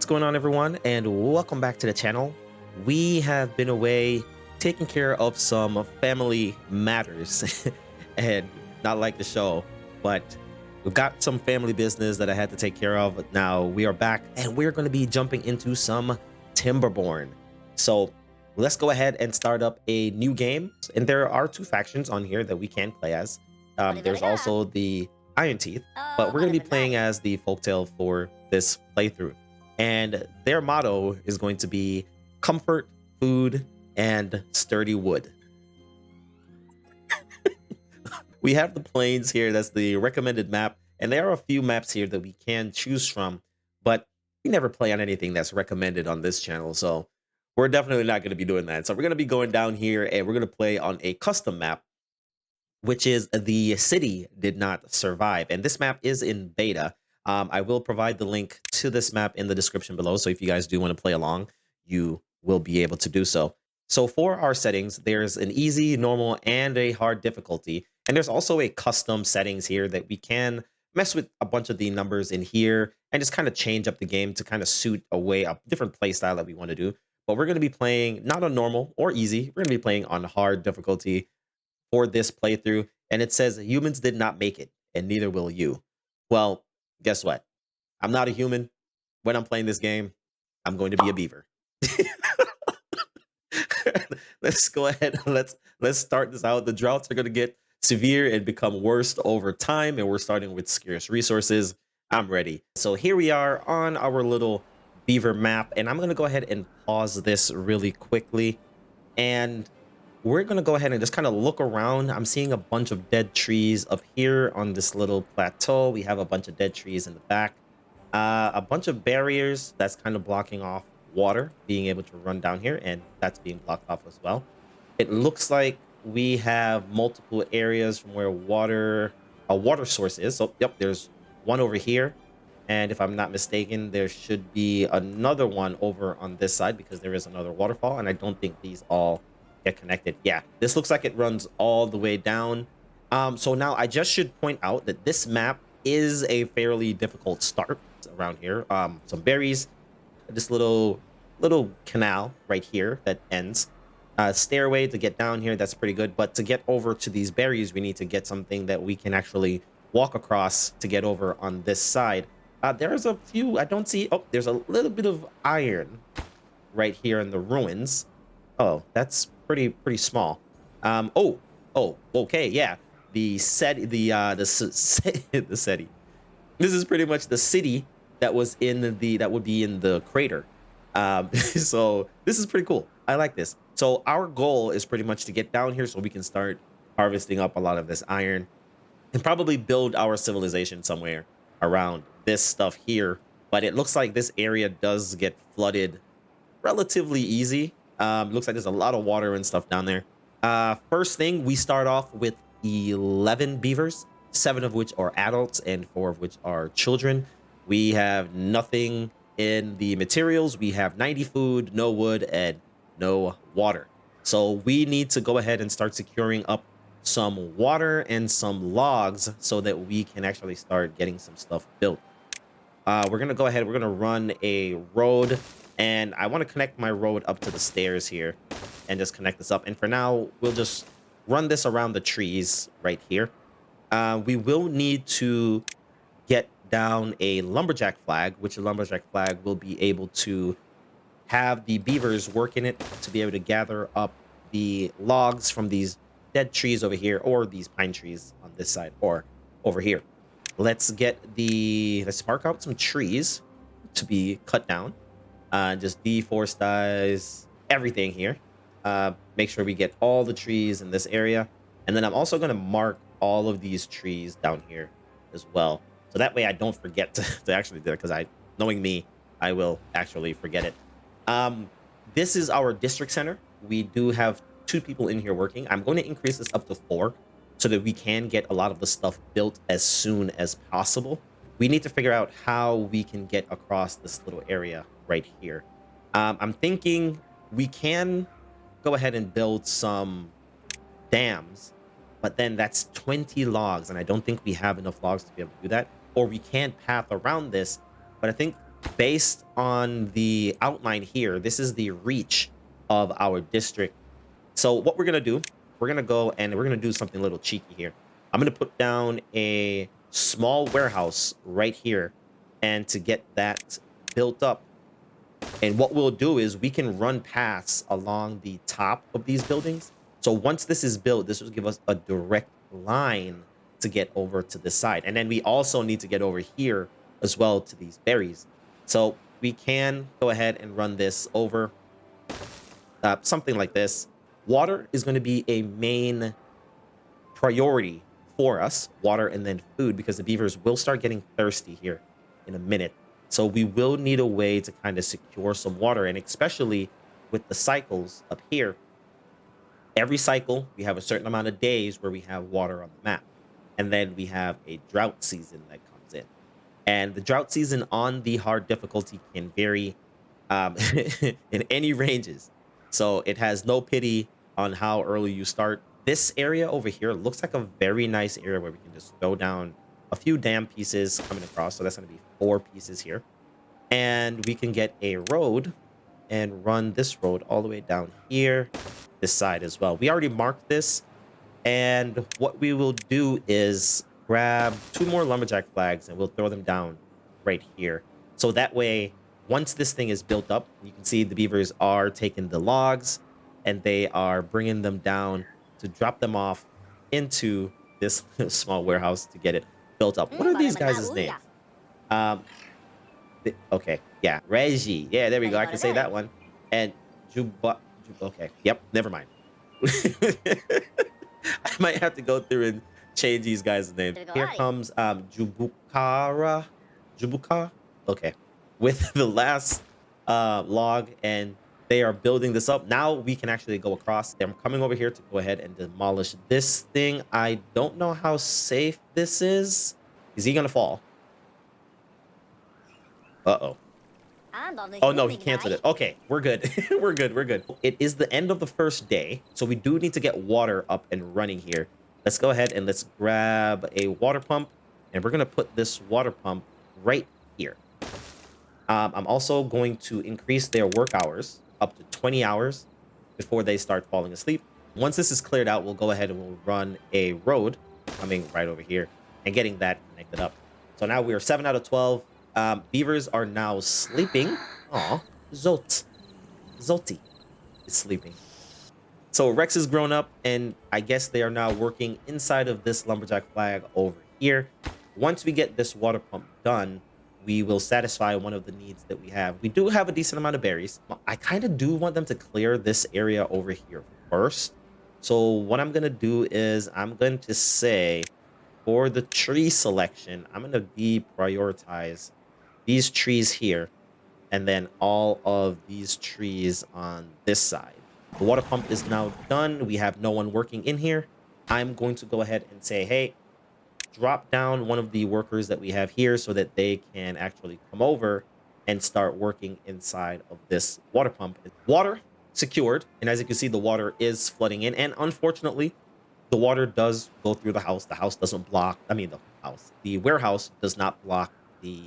going on, everyone, and welcome back to the channel. We have been away taking care of some family matters and not like the show, but we've got some family business that I had to take care of. Now we are back and we're going to be jumping into some Timberborn. So let's go ahead and start up a new game. And there are two factions on here that we can play as. There's also the Iron Teeth, but we're going to be playing as the Folktail for this playthrough. And their motto is going to be comfort, food, and sturdy wood. We have the plains here. That's the recommended map. And there are a few maps here that we can choose from, but we never play on anything that's recommended on this channel. So we're definitely not going to be doing that. So we're going to be going down here and we're going to play on a custom map, which is the city did not survive. And this map is in beta. I will provide the link to this map in the description below. So if you guys do want to play along, you will be able to do so. So for our settings, there's an easy, normal, and a hard difficulty. And there's also a custom settings here that we can mess with a bunch of the numbers in here and just kind of change up the game to kind of suit a different play style that we want to do. But we're going to be playing not on normal or easy. We're going to be playing on hard difficulty for this playthrough. And it says humans did not make it, and neither will you. Well, guess what? I'm not a human. When I'm playing this game, I'm going to be a beaver. Let's go ahead. Let's start this out. The droughts are going to get severe and become worse over time, and we're starting with scarce resources. I'm ready. So here we are on our little beaver map, and I'm going to go ahead and pause this really quickly. And we're going to go ahead and just kind of look around. I'm seeing a bunch of dead trees up here on this little plateau. We have a bunch of dead trees in the back. A bunch of barriers that's kind of blocking off water being able to run down here, and that's being blocked off as well. It looks like we have multiple areas from where a water source is. So, yep, there's one over here. And if I'm not mistaken, there should be another one over on this side because there is another waterfall, and I don't think these all get connected. Yeah, this looks like it runs all the way down. So now I just should point out that this map is a fairly difficult start around here. Some berries, this little canal right here that ends. Stairway to get down here, that's pretty good. But to get over to these berries, we need to get something that we can actually walk across to get over on this side. There's a few, I don't see, oh, there's a little bit of iron right here in the ruins. Oh, that's pretty small. Okay, yeah. The SETI, the SETI. This is pretty much the city that was in that would be in the crater. So this is pretty cool. I like this. So our goal is pretty much to get down here so we can start harvesting up a lot of this iron and probably build our civilization somewhere around this stuff here. But it looks like this area does get flooded relatively easy. Looks like there's a lot of water and stuff down there. First thing, we start off with 11 beavers, 7 of which are adults and 4 of which are children. We have nothing in the materials. We have 90 food, no wood, and no water. So we need to go ahead and start securing up some water and some logs so that we can actually start getting some stuff built. We're going to go ahead. We're going to run a road. And I want to connect my road up to the stairs here and just connect this up. And for now, we'll just run this around the trees right here. We will need to get down a lumberjack flag, which a lumberjack flag will be able to have the beavers work in it to be able to gather up the logs from these dead trees over here or these pine trees on this side or over here. Let's mark out some trees to be cut down. Just deforestize everything here. Make sure we get all the trees in this area. And then I'm also going to mark all of these trees down here as well. So that way I don't forget to actually do it, because knowing me, I will actually forget it. This is our district center. We do have 2 people in here working. I'm going to increase this up to 4 so that we can get a lot of the stuff built as soon as possible. We need to figure out how we can get across this little area right here. I'm thinking we can go ahead and build some dams, but then that's 20 logs, and I don't think we have enough logs to be able to do that. Or we can path around this, but I think Based on the outline here, this is the reach of our district. So what we're gonna do, we're gonna go and we're gonna do something a little cheeky here. I'm gonna put down a small warehouse right here, and to get that built up. And what we'll do is we can run paths along the top of these buildings. So once this is built, this will give us a direct line to get over to this side. And then we also need to get over here as well to these berries. So we can go ahead and run this over something like this. Water is going to be a main priority for us, water and then food, because the beavers will start getting thirsty here in a minute. So we will need a way to kind of secure some water, and especially with the cycles up here, every cycle we have a certain amount of days where we have water on the map, and then we have a drought season that comes in. And the drought season on the hard difficulty can vary in any ranges. So it has no pity on how early you start. This area over here looks like a very nice area where we can just throw down a few dam pieces coming across. So that's going to be 4 pieces here. And we can get a road and run this road all the way down here, this side as well. We already marked this. And what we will do is grab 2 more lumberjack flags and we'll throw them down right here. So that way, once this thing is built up, you can see the beavers are taking the logs and they are bringing them down to drop them off into this small warehouse to get it built up. What are these guys' names? Okay, yeah, Reggie. Yeah, there we go. I can say that one. And okay, yep, never mind. I might have to go through and change these guys' names. Here comes Jubuka. Okay, with the last log, and they are building this up. Now we can actually go across. I'm coming over here to go ahead and demolish this thing. I don't know how safe this is. Is he gonna fall? Uh-oh. Oh no, he canceled it. Okay, we're good. We're good. We're good. It is the end of the first day, so we do need to get water up and running here. Let's go ahead and let's grab a water pump, and we're gonna put this water pump right here. I'm also going to increase their work hours up to 20 hours before they start falling asleep. Once this is cleared out, we'll go ahead and we'll run a road coming right over here and getting that connected up. So now we are 7 out of 12. Beavers are now sleeping. Aw, Zolti is sleeping. So Rex is grown up, and I guess they are now working inside of this lumberjack flag over here. Once we get this water pump done, we will satisfy one of the needs that we have. We do have a decent amount of berries. I kind of do want them to clear this area over here first. So what I'm going to do is I'm going to say for the tree selection, I'm going to deprioritize these trees here, and then all of these trees on this side. The water pump is now done. We have no one working in here. I'm going to go ahead and say, hey, drop down one of the workers that we have here so that they can actually come over and start working inside of this water pump. Water secured, and as you can see, the water is flooding in, and unfortunately, the water does go through the house. The house doesn't block, the warehouse does not block the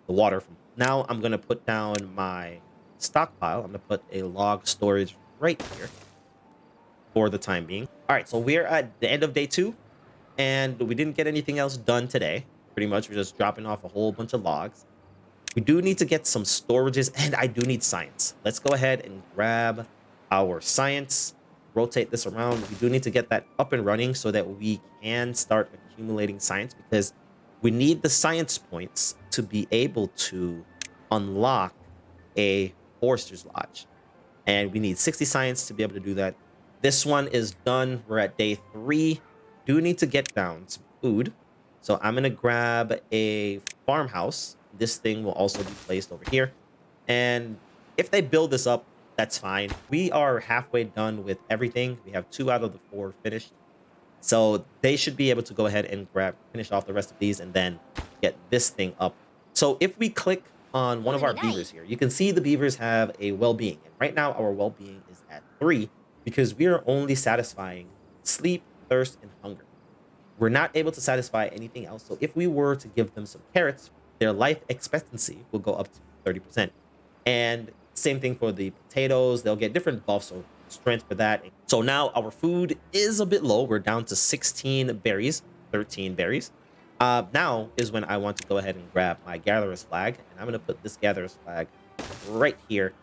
water from. Now I'm going to put down my stockpile. I'm going to put a log storage right here for the time being. All right, so we're at the end of day 2, and we didn't get anything else done today. Pretty much, we're just dropping off a whole bunch of logs. We do need to get some storages, and I do need science. Let's go ahead and grab our science, rotate this around. We do need to get that up and running so that we can start accumulating science, because we need the science points to be able to unlock a forester's lodge. And we need 60 science to be able to do that. This one is done. We're at day 3. Do need to get down some food. So I'm going to grab a farmhouse. This thing will also be placed over here. And if they build this up, that's fine. We are halfway done with everything. We have 2 out of the 4 finished. So they should be able to go ahead and finish off the rest of these and then get this thing up. So if we click on one of our beavers here, you can see the beavers have a well-being. And right now our well-being is at 3 because we are only satisfying sleep, thirst, and hunger. We're not able to satisfy anything else. So if we were to give them some carrots, their life expectancy will go up to 30%. And same thing for the potatoes. They'll get different buffs or strength for that. So now our food is a bit low. We're down to 16 berries, 13 berries. Now is when I want to go ahead and grab my gatherer's flag. And I'm going to put this gatherer's flag right here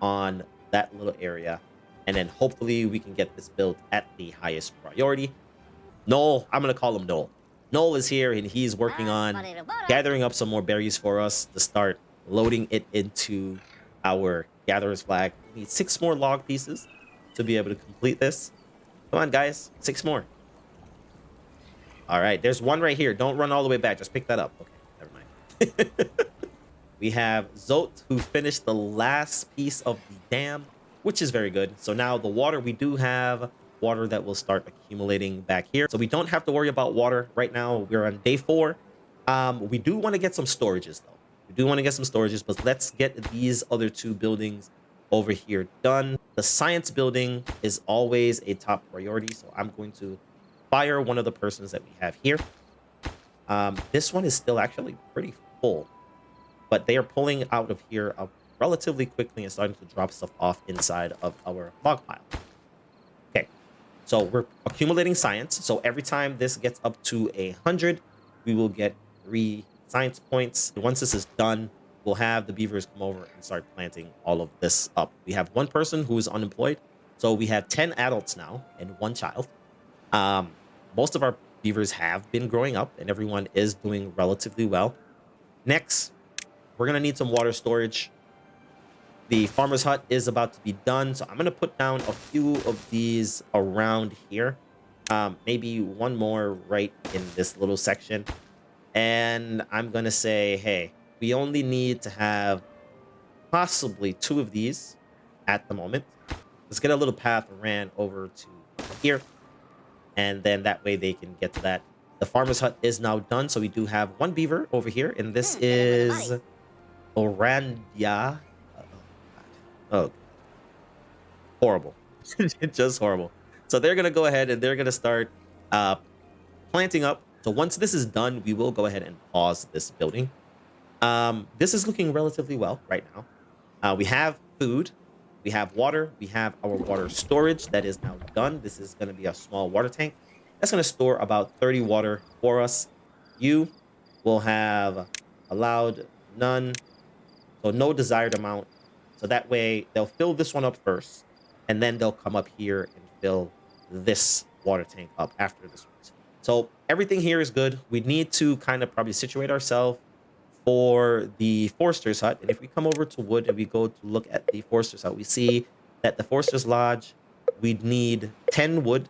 on that little area. And then hopefully we can get this built at the highest priority. Noel, I'm going to call him Noel. Noel is here and he's working on gathering up some more berries for us to start loading it into our gatherer's flag. We need 6 more log pieces to be able to complete this. Come on, guys. 6 more. All right. There's one right here. Don't run all the way back. Just pick that up. Okay. Never mind. We have Zote, who finished the last piece of the dam, which is very good. So now the water, we do have water that will start accumulating back here. So we don't have to worry about water right now. We're on day 4. We do want to get some storages, though. We do want to get some storages, but let's get these other 2 buildings over here done. The science building is always a top priority, so I'm going to fire one of the persons that we have here. This one is still actually pretty full, but they are pulling out of here relatively quickly and starting to drop stuff off inside of our log pile. Okay, so we're accumulating science. So every time this gets up to 100, we will get 3 science points. And once this is done, we'll have the beavers come over and start planting all of this up. We have 1 person who is unemployed. So we have 10 adults now and 1 child. Most of our beavers have been growing up and everyone is doing relatively well. Next, we're going to need some water storage. The farmer's hut is about to be done. So I'm going to put down a few of these around here. Maybe 1 more right in this little section. And I'm going to say, hey, we only need to have possibly 2 of these at the moment. Let's get a little path ran over to here. And then that way they can get to that. The farmer's hut is now done. So we do have 1 beaver over here. And this is Orandia. Oh, horrible. Just horrible. So they're going to go ahead and they're going to start planting up. So once this is done, we will go ahead and pause this building. This is looking relatively well right now. We have food. We have water. We have our water storage that is now done. This is going to be a small water tank. That's going to store about 30 water for us. You will have allowed none. So no desired amount. So that way they'll fill this one up first. And then they'll come up here and fill this water tank up after this one. So everything here is good. We need to kind of probably situate ourselves for the forester's hut. And if we come over to wood and we go to look at the forester's hut, we see that the forester's lodge, we'd need 10 wood,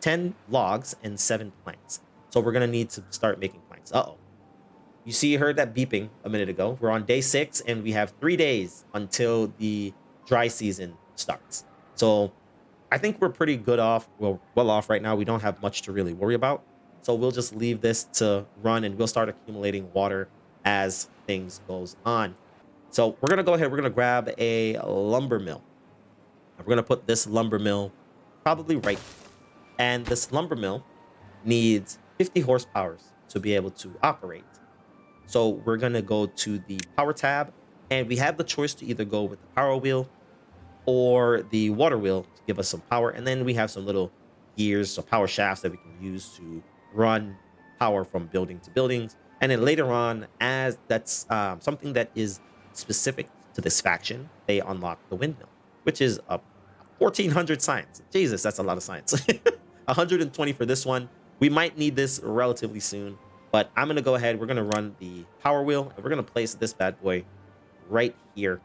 10 logs, and 7 planks. So we're going to need to start making planks. Uh-oh. You see, you heard that beeping a minute ago. We're on day 6 and we have 3 days until the dry season starts. So I think we're pretty good off. Well off right now. We don't have much to really worry about. So we'll just leave this to run and we'll start accumulating water as things goes on. So we're going to go ahead. We're going to grab a lumber mill. We're going to put this lumber mill probably right here. And this lumber mill needs 50 horsepower to be able to operate. So we're going to go to the power tab and we have the choice to either go with the power wheel or the water wheel to give us some power. And then we have some little gears, so power shafts that we can use to run power from building to buildings. And then later on, as that's something that is specific to this faction, they unlock the windmill, which is a 1400 science. Jesus, that's a lot of science. 120 for this one. We might need this relatively soon, but I'm going to go ahead. We're going to run the power wheel and we're going to place this bad boy right here,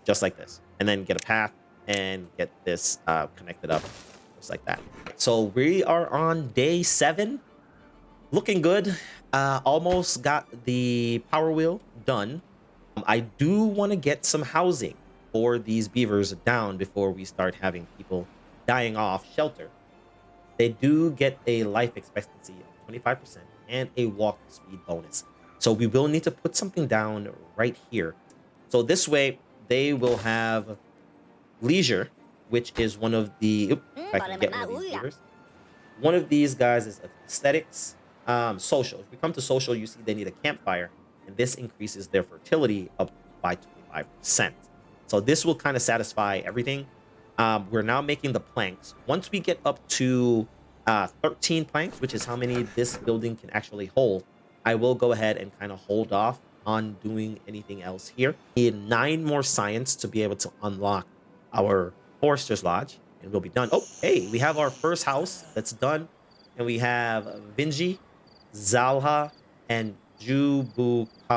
just like this, and then get a path and get this connected up just like that. So we are on day 7, looking good. Almost got the power wheel done. I do want to get some housing for these beavers down before we start having people dying off shelter. They do get a life expectancy of 25% and a walk speed bonus. So we will need to put something down right here. So this way they will have leisure, which is one of the, if I can get one of these beavers. One of these guys is aesthetics, social. If we come to social, you see they need a campfire. and this increases their fertility up by 25%. So this will kind of satisfy everything. We're now making the planks. Once we get up to 13 planks, which is how many this building can actually hold, I will go ahead and kind of hold off on doing anything else here. Need 9 more science to be able to unlock our Forester's Lodge, and we'll be done. Oh, hey, we have our first house that's done, and we have Vinji, Zalha, and Jubuka.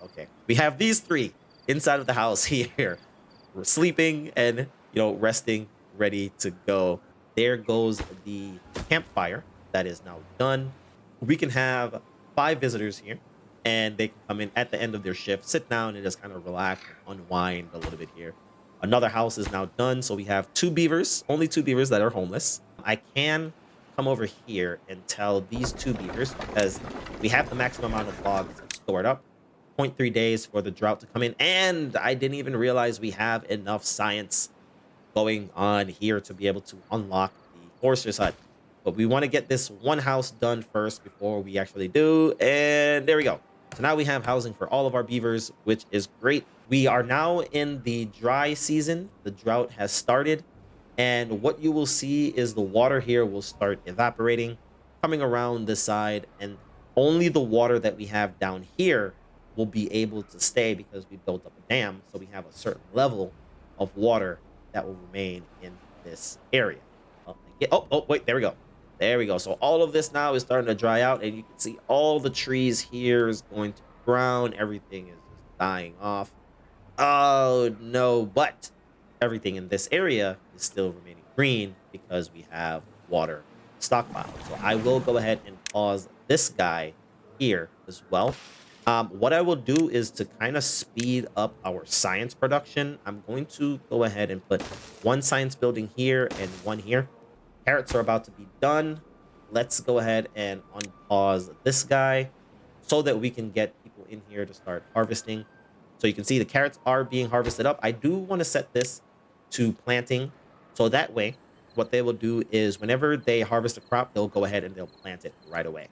Okay, we have these 3 inside of the house here. We're sleeping and, resting, ready to go. There goes the campfire that is now done. We can have 5 visitors here, and they can come in at the end of their shift, sit down, and just kind of relax and unwind a little bit here. Another house is now done, so we have 2 beavers, only 2 beavers that are homeless. I can come over here and tell these 2 beavers, because we have the maximum amount of logs stored up, 0.3 days for the drought to come in, and I didn't even realize we have enough science going on here to be able to unlock the Forester's Hut. But we want to get this one house done first before we actually do. And there we go. So now we have housing for all of our beavers, which is great. We are now in the dry season. The drought has started. And what you will see is the water here will start evaporating, coming around this side. And only the water that we have down here will be able to stay because we built up a dam. So we have a certain level of water that will remain in this area. Wait, there we go. There we go. So all of this now is starting to dry out, and you can see all the trees here is going to ground. Everything is just dying off. Oh no, but everything in this area is still remaining green because we have water stockpile. So I will go ahead and pause this guy here as well. What I will do is to kind of speed up our science production. I'm going to go ahead and put 1 science building here and 1 here. Carrots are about to be done. Let's go ahead and unpause this guy so that we can get people in here to start harvesting. So you can see the carrots are being harvested up. I do want to set this to planting. So that way, what they will do is whenever they harvest a crop, they'll go ahead and they'll plant it right away.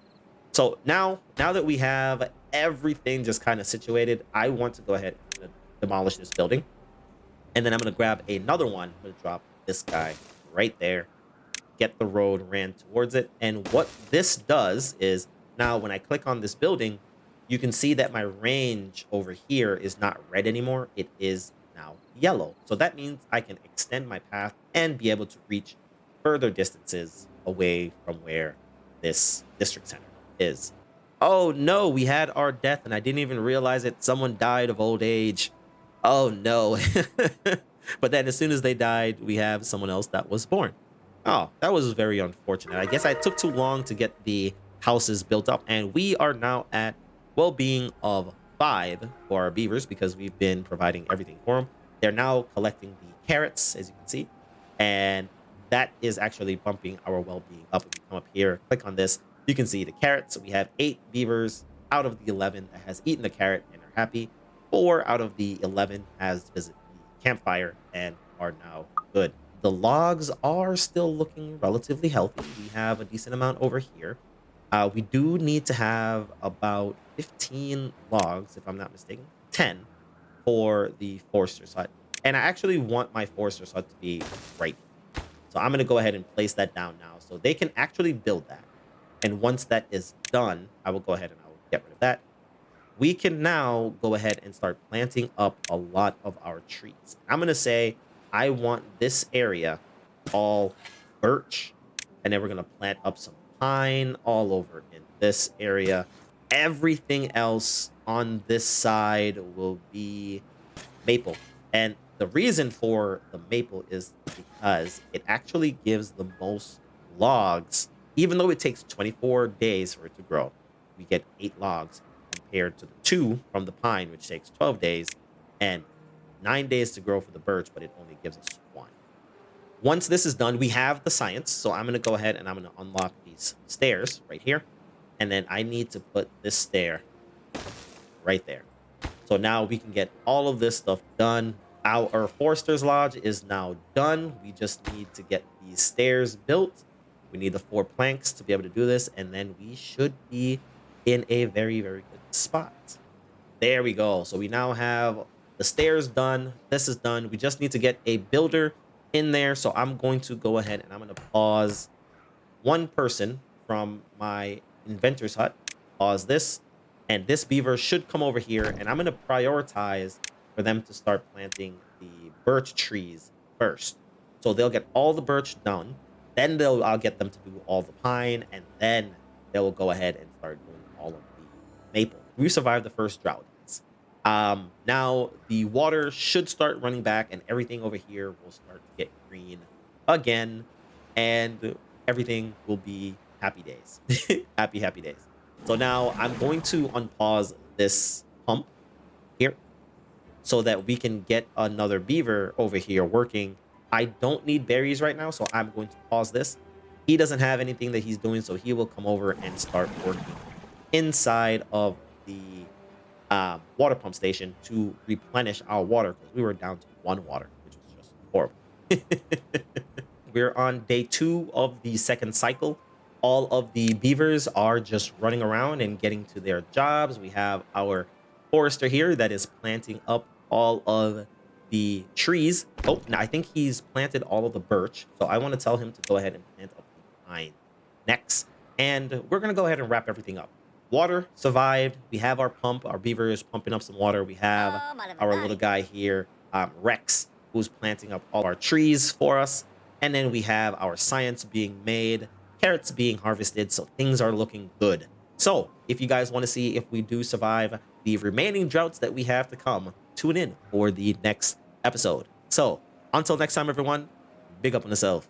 So now that we have everything just kind of situated, I want to go ahead and demolish this building. And then I'm going to grab another one. I'm going to drop this guy right there. Get the road ran towards it. And what this does is now when I click on this building, you can see that my range over here is not red anymore. It is now yellow. So that means I can extend my path and be able to reach further distances away from where this district center is. Oh no, we had our death and I didn't even realize it. Someone died of old age. Oh no. But then as soon as they died, we have someone else that was born. Oh, that was very unfortunate. I guess I took too long to get the houses built up, and we are now at well-being of 5 for our beavers because we've been providing everything for them. They're now collecting the carrots, as you can see, and that is actually bumping our well-being up. If you come up here, click on this, you can see the carrots. So we have 8 beavers out of the 11 that has eaten the carrot and are happy. 4 out of the 11 has visited the campfire and are now good. The logs are still looking relatively healthy. We have a decent amount over here. We do need to have about 15 logs, if I'm not mistaken, 10 for the Forester's Hut. And I actually want my Forester's Hut to be right here. So I'm going to go ahead and place that down now so they can actually build that. And once that is done, I will go ahead and I will get rid of that. We can now go ahead and start planting up a lot of our trees. I'm going to say I want this area all birch, and then we're going to plant up some pine all over in this area. Everything else on this side will be maple. And the reason for the maple is because it actually gives the most logs, even though it takes 24 days for it to grow. We get 8 logs compared to the 2 from the pine, which takes 12 days, and 9 days to grow for the birch, but it only gives us 1. Once this is done, we have the science. So I'm going to go ahead and I'm going to unlock these stairs right here. And then I need to put this stair right there. So now we can get all of this stuff done. Our Forester's Lodge is now done. We just need to get these stairs built. We need the 4 planks to be able to do this, and then we should be in a very, very good spot. There we go. So we now have the stairs done. This is done. We just need to get a builder in there. So I'm going to go ahead and I'm going to pause one person from my inventor's hut. Pause this. And this beaver should come over here. And I'm going to prioritize for them to start planting the birch trees first. So they'll get all the birch done. Then I'll get them to do all the pine. And then they'll go ahead and start doing all of the maple. We survived the first drought. Now the water should start running back and everything over here will start to get green again, and everything will be happy days. Happy days. So now I'm going to unpause this pump here so that we can get another beaver over here working. I don't need berries right now, so I'm going to pause this. He doesn't have anything that he's doing, so he will come over and start working inside of the water pump station to replenish our water, because we were down to 1 water, which was just horrible. We're on day 2 of the second cycle. All of the beavers are just running around and getting to their jobs. We have our forester here that is planting up all of the trees. Oh, now I think he's planted all of the birch, so I want to tell him to go ahead and plant up the pine next. And we're going to go ahead and wrap everything up. Water survived. We have our pump. Our beaver is pumping up some water. We have our little guy here, Rex, who's planting up all our trees for us. And then we have our science being made, carrots being harvested. So things are looking good. So if you guys want to see if we do survive the remaining droughts that we have to come, tune in for the next episode. So until next time, everyone, big up on yourself.